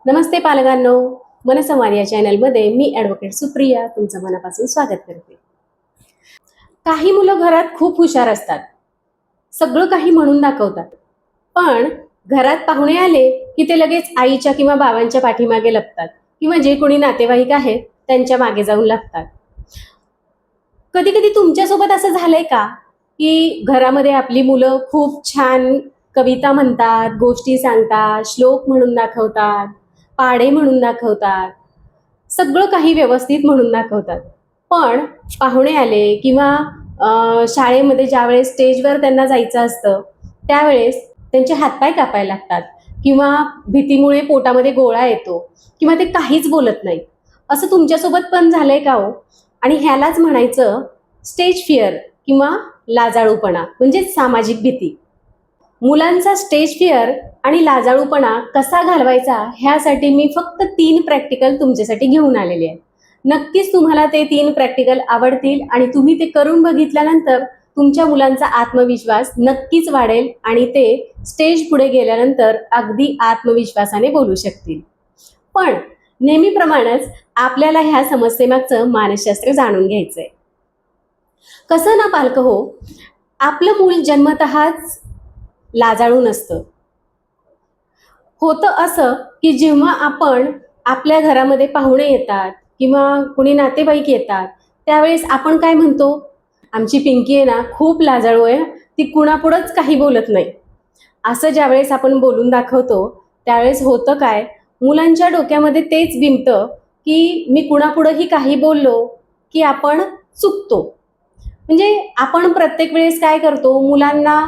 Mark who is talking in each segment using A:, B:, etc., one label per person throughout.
A: नमस्ते पालकांनो, मनसंवाद या चॅनलमध्ये मी ॲडव्होकेट सुप्रिया तुमचं मनापासून स्वागत करते. काही मुलं घरात खूप हुशार असतात, सगळं काही म्हणून दाखवतात, पण घरात पाहुणे आले की ते लगेच आईच्या किंवा बाबांच्या पाठीमागे लपतात किंवा जे कोणी नातेवाईक आहेत त्यांच्या मागे जाऊन लागतात. कधी कधी तुमच्यासोबत असं झालंय का की घरामध्ये आपली मुलं खूप छान कविता म्हणतात, गोष्टी सांगतात, श्लोक म्हणून दाखवतात, पाढे म्हणून दाखवतात, सगळं काही व्यवस्थित म्हणून दाखवतात, पण पाहुणे आले किंवा शाळेमध्ये ज्यावेळेस स्टेजवर त्यांना जायचं असतं त्यावेळेस त्यांचे हातपाय कापायला लागतात किंवा भीतीमुळे पोटामध्ये गोळा येतो किंवा ते काहीच बोलत नाहीत. असं तुमच्यासोबत पण झालंय का हो? आणि ह्यालाच म्हणायचं स्टेज फिअर किंवा लाजाळूपणा म्हणजेच सामाजिक भीती. मुलांचा स्टेज फिअर आणि लाजाळूपणा कसा घालवायचा ह्यासाठी मी फक्त 3 प्रॅक्टिकल तुमच्यासाठी घेऊन आलेले आहे. नक्कीच तुम्हाला ते 3 प्रॅक्टिकल आवडतील आणि तुम्ही ते करून बघितल्यानंतर तुमच्या मुलांचा आत्मविश्वास नक्कीच वाढेल आणि ते स्टेज पुढे गेल्यानंतर अगदी आत्मविश्वासाने बोलू शकतील. पण नेहमीप्रमाणेच आपल्याला ह्या समस्येमागचं मानसशास्त्र जाणून घ्यायचंय. कसं ना पालक हो, आपलं मूल जन्मतःच लाजाळू नसतं. होतं असं की जेव्हा आपण आपल्या घरामध्ये पाहुणे येतात किंवा कोणी नातेवाईक येतात त्यावेळेस आपण काय म्हणतो, आमची पिंकी आहे ना खूप लाजाळू आहे, ती कुणापुढंच काही बोलत नाही. असं ज्यावेळेस आपण बोलून दाखवतो त्यावेळेस होतं काय, मुलांच्या डोक्यामध्ये तेच बिंबतं की मी कुणापुढंही काही बोललो की आपण चुकतो. म्हणजे आपण प्रत्येक वेळेस काय करतो, मुलांना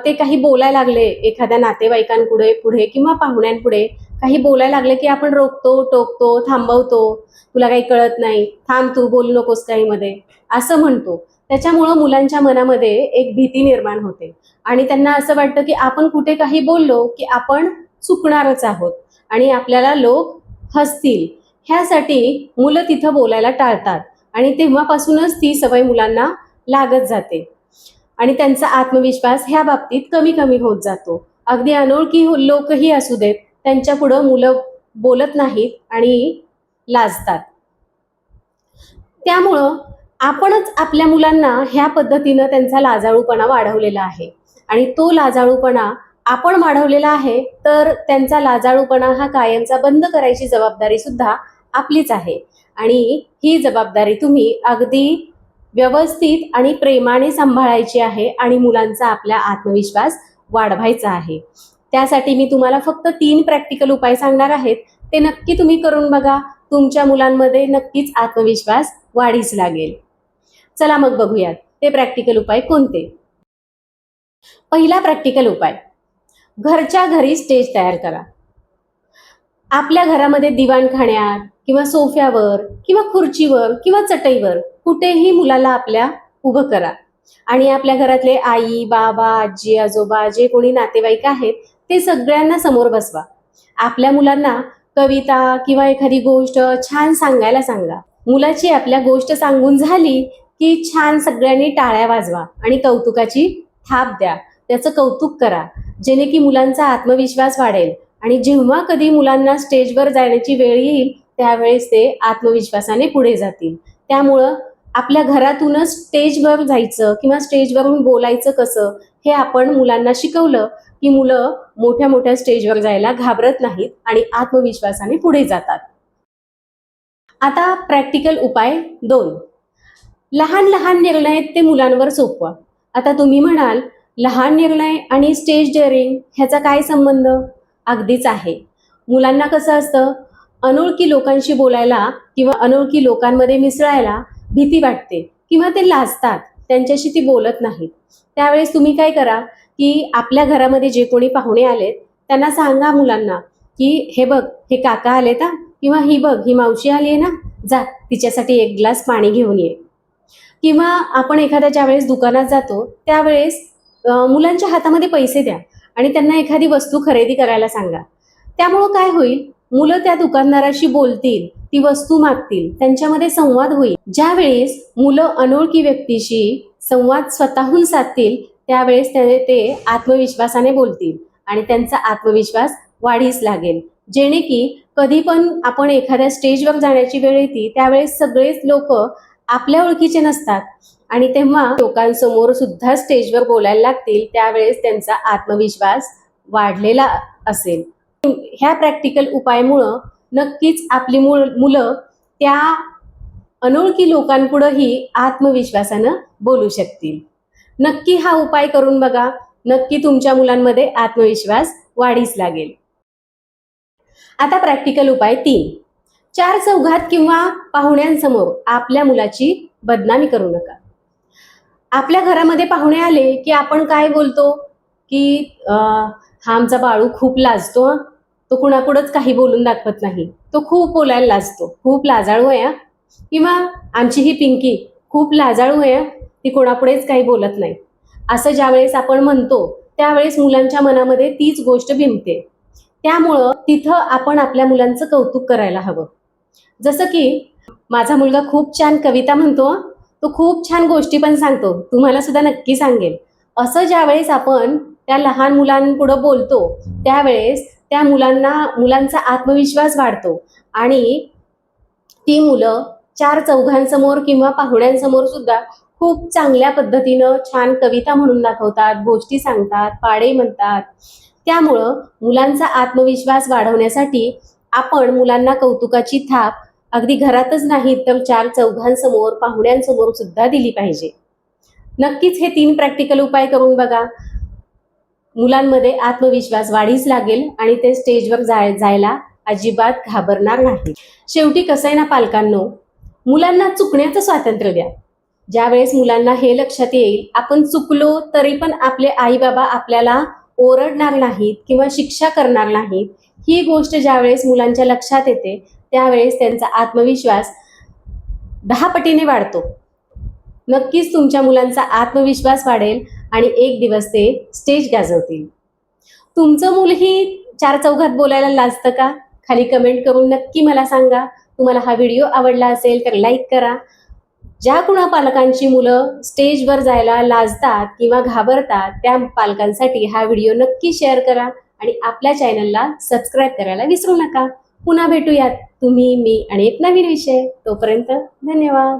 A: ते काही बोलायला लागले एखाद्या नातेवाईकांपुढे पुढे किंवा पाहुण्यांपुढे काही बोलायला लागले की आपण रोखतो, टोकतो, थांबवतो, तुला काही कळत नाही, थांब तू बोलू नकोस काही मध्ये, असं म्हणतो. त्याच्यामुळं मुलांच्या मनामध्ये एक भीती निर्माण होते आणि त्यांना असं वाटतं की आपण कुठे काही बोललो की आपण चुकणारच आहोत आणि आपल्याला लोक हसतील. ह्यासाठी मुलं तिथं बोलायला टाळतात आणि तेव्हापासूनच ती सवय मुलांना लागत जाते आणि त्यांचा आत्मविश्वास ह्या बाबतीत कमी कमी होत जातो. अगदी अनोळखी लोकही असू देत त्यांच्या पुढं मुलं बोलत नाहीत आणि लाजतात. त्यामुळं आपणच आपल्या मुलांना ह्या पद्धतीनं त्यांचा लाजाळूपणा वाढवलेला आहे आणि तो लाजाळूपणा आपण वाढवलेला आहे, तर त्यांचा लाजाळूपणा हा कायमचा बंद करायची जबाबदारी सुद्धा आपलीच आहे आणि ही जबाबदारी तुम्ही अगदी व्यवस्थित आणि प्रेमाने सांभाळायची आहे आणि मुलांचा आपला आत्मविश्वास वाढवायचा आहे. त्यासाठी मी तुम्हाला फक्त 3 प्रॅक्टिकल उपाय सांगणार आहेत. ते नक्की तुम्ही करून बघा, तुमच्या मुलांमध्ये नक्कीच आत्मविश्वास वाढीस लागेल. चला मग बघूयात ते प्रॅक्टिकल उपाय कोणते. पहिला प्रॅक्टिकल उपाय, घरच्या घरी स्टेज तयार करा. आपल्या घरामध्ये दिवाणखाण्यात किंवा सोफ्यावर किंवा खुर्चीवर किंवा चटईवर कुठेही मुलाला आपल्या उभं करा आणि आपल्या घरातले आई, बाबा, आजी, आजोबा जे कोणी नातेवाईक आहेत ते सगळ्यांना समोर बसवा. आपल्या मुलांना कविता किंवा एखादी गोष्ट छान सांगायला सांगा. मुलाची आपल्या गोष्ट सांगून झाली की छान सगळ्यांनी टाळ्या वाजवा आणि कौतुकाची थाप द्या, त्याचं कौतुक करा, जेणे की मुलांचा आत्मविश्वास वाढेल आणि जेव्हा कधी मुलांना स्टेजवर जाण्याची वेळ येईल त्यावेळेस ते आत्मविश्वासाने पुढे जातील. त्यामुळं आपल्या घरातूनच स्टेजवर जायचं किंवा स्टेजवरून बोलायचं कसं हे आपण मुलांना शिकवलं की मुलं मोठ्या मोठ्या स्टेजवर जायला घाबरत नाहीत आणि आत्मविश्वासाने पुढे जातात. आता प्रॅक्टिकल उपाय 2, लहान लहान निर्णय ते मुलांवर सोपवा. आता तुम्ही म्हणाल, लहान निर्णय आणि स्टेज डेअरिंग ह्याचा काय संबंध? अगदीच आहे. मुलांना कसं असतं, अनोळखी लोकांशी बोलायला किंवा अनोळखी लोकांमध्ये मिसळायला भीती वाटते किंवा ते लाजतात, त्यांच्याशी ती बोलत नाहीत. त्यावेळेस तुम्ही काय करा की आपल्या घरामध्ये जे कोणी पाहुणे आलेत त्यांना सांगा मुलांना की हे बघ, हे काका आलेत किंवा ही बघ, ही मावशी आली आहे ना, जा तिच्यासाठी 1 ग्लास पाणी घेऊन ये. किंवा आपण एखाद्या ज्यावेळेस दुकानात जातो त्यावेळेस मुलांच्या हातामध्ये पैसे द्या आणि त्यांना एखादी वस्तू खरेदी करायला सांगा. त्यामुळं काय होईल, मुलं त्या दुकानदाराशी बोलतील, ती वस्तू मागतील, त्यांच्यामध्ये संवाद होईल. ज्यावेळेस मुलं अनोळखी व्यक्तीशी संवाद स्वतःहून साधतील त्यावेळेस ते आत्मविश्वासाने बोलतील आणि त्यांचा आत्मविश्वास वाढीस लागेल, जेणे की कधी पण आपण एखाद्या स्टेजवर जाण्याची वेळ येते त्यावेळेस सगळेच लोक आपल्या ओळखीचे नसतात आणि तेव्हा लोकांसमोर सुद्धा स्टेजवर बोलायला लागतील, त्यावेळेस त्यांचा आत्मविश्वास वाढलेला असेल. ह्या प्रॅक्टिकल उपायामुळं नक्कीच आपली मुलं त्या अनोळखी लोकांपुढेही आत्मविश्वासानं बोलू शकतील. नक्की हा उपाय करून बघा. नक्की तुमच्या मुलांमध्ये आत्मविश्वास वाढीस लागेल. आता प्रॅक्टिकल उपाय 3. चार चौघात किंवा पाहुण्यांसमोर आपल्या मुलाची बदनामी करू नका. आपल्या घरामध्ये पाहुणे आले की आपण काय बोलतो की हा आमचा बाळू खूप लाजतो, तो कुणापुढंच काही बोलून दाखवत नाही, तो खूप बोलायला लाजतो, खूप लाजाळू आहे. किंवा आमची ही पिंकी खूप लाजाळू आहे, ती कोणापुढेच काही बोलत नाही. असं ज्यावेळेस आपण म्हणतो त्यावेळेस मुलांच्या मनामध्ये तीच गोष्ट भिनते. त्यामुळं तिथं आपण आपल्या मुलांचं कौतुक करायला हवं. जसं की माझा मुलगा खूप छान कविता म्हणतो, तो खूप छान गोष्टी पण सांगतो, तुम्हाला सुद्धा नक्की सांगेल. असं ज्यावेळेस आपण त्या लहान मुलांपुढं बोलतो त्यावेळेस त्या मुलांचा आत्मविश्वास वाढतो आणि ती मुलं चार चौघांसमोर किंवा पाहुण्यांसमोर सुद्धा खूप चांगल्या पद्धतीनं छान कविता म्हणून दाखवतात, गोष्टी सांगतात, पाढे म्हणतात. त्यामुळं मुलांचा आत्मविश्वास वाढवण्यासाठी आपण मुलांना कौतुकाची थाप अगदी घरातच नाही तर चार चौघांसमोर पाहुण्यांसमोर सुद्धा दिली पाहिजे. नक्कीच हे 3 प्रॅक्टिकल उपाय करून बघा. मुलांमध्ये आत्मविश्वास वाढीस लागेल आणि ते स्टेजवर जायला अजिबात घाबरणार नाही. शेवटी कसं आहे ना पालकांनो, मुलांना चुकण्याचं स्वातंत्र्य द्या. ज्यावेळेस मुलांना हे लक्षात येईल आपण चुकलो तरी पण आपले आई बाबा आपल्याला ओरडणार नाहीत किंवा शिक्षा करणार नाहीत, ही गोष्ट ज्यावेळेस मुलांच्या लक्षात येते त्यावेळेस त्यांचा आत्मविश्वास 10 पटीने वाढतो. नक्कीच तुमच्या मुलांचा आत्मविश्वास वाढेल आणि एक दिवस ते स्टेज गाजवतील. तुमचं मुलही चार चौघात बोलायला लाजतं का? खाली कमेंट करून नक्की मला सांगा. तुम्हाला हा व्हिडिओ आवडला असेल तर लाईक करा. ज्या कुणा पालकांची मुलं स्टेजवर जायला लाजतात किंवा घाबरतात त्या पालकांसाठी हा व्हिडिओ नक्की शेअर करा आणि आपल्या चॅनलला सबस्क्राईब करायला विसरू नका. पुन्हा भेटूयात तुम्ही, मी आणि एक नवीन विषय. तोपर्यंत धन्यवाद.